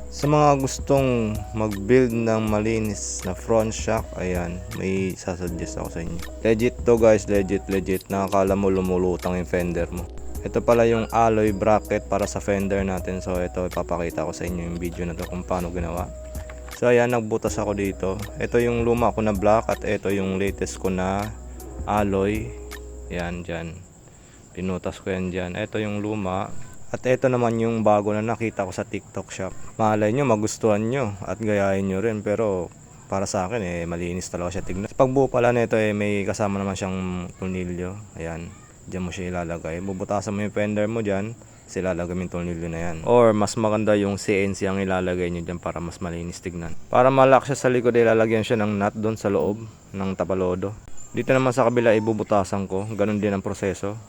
Sa mga gustong mag-build ng malinis na front shock, ayan, may sasuggest ako sa inyo. Legit to guys, legit. Nakakala mo lumulutang yung fender mo. Ito pala yung alloy bracket para sa fender natin. So ito, ipapakita ko sa inyo yung video na to kung paano ginawa. So ayan, nagbutas ako dito. Ito yung luma ko na black at ito yung latest ko na alloy. Ayan, dyan. Pinutas ko yan dyan. Ito yung luma. At ito naman yung bago na nakita ko sa TikTok shop. Malay nyo, magustuhan nyo at gayahin nyo rin. Pero para sa akin, malinis talaga siya tignan. Sa pagbuo pala nito, may kasama naman siyang tornilyo. Ayan, dyan mo siya ilalagay. Bubutasan mo yung fender mo dyan, kasi ilalagay mo yung tornilyo na yan. Or mas maganda yung CNC ang ilalagay nyo dyan para mas malinis tignan. Para malak siya sa likod, ilalagyan siya ng nut doon sa loob ng tapalodo. Dito naman sa kabila, ibubutasan ko. Ganun din ang proseso.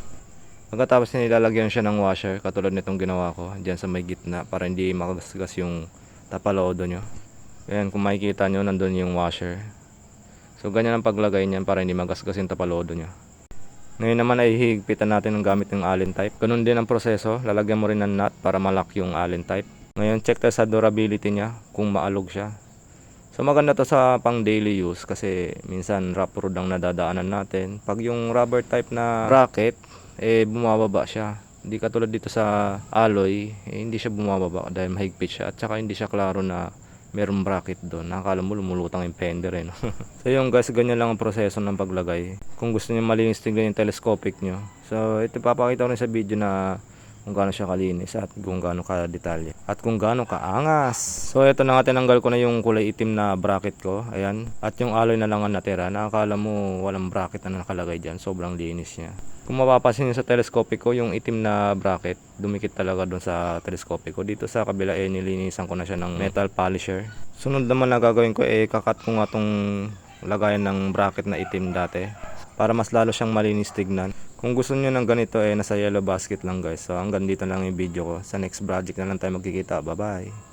Pagkatapos nilalagyan siya ng washer, katulad nitong ginawa ko, dyan sa may gitna, para hindi makagasgas yung tapalodo nyo. Ayan, kung makikita nyo, nandun yung washer. So ganyan ang paglagay niyan para hindi magasgas yung tapalodo nyo. Ngayon naman ay hihigpitan natin ng gamit ng Allen type. Ganun din ang proseso, lalagyan mo rin ng nut para malak yung Allen type. Ngayon check tayo sa durability niya, kung maalog siya. So maganda to sa pang daily use kasi minsan rough road ang nadadaanan natin. Pag yung rubber type na bracket, bumababa siya. Hindi katulad dito sa alloy, hindi siya bumababa dahil mahigpit siya. At saka hindi siya klaro na merong bracket doon. Nakakala mo lumulutang yung fender no? So yung guys, ganyan lang ang proseso ng paglagay. Kung gusto niyo malinis tingnan yung telescopic nyo. So ito papakita ko rin sa video na kung gaano siya kalinis at kung gaano ka detalye at kung gaano kaangas. So ito na nga, tinanggal ko na yung kulay itim na bracket ko. Ayan. At yung alloy na lang ang natira. Nakakala mo walang bracket na nakalagay dyan. Sobrang linis niya. Kung mapapansin nyo sa telescopic ko, yung itim na bracket dumikit talaga doon sa telescopic ko. Dito sa kabila nilinisan ko na siya ng metal polisher. Sunod naman na gagawin ko, kakat ko nga tong lagayan ng bracket na itim dati para mas lalo siyang malinis tignan. Kung gusto niyo ng ganito, nasa yellow basket lang guys. So hanggang dito lang yung video ko. Sa next project na lang tayo magkikita. Bye bye.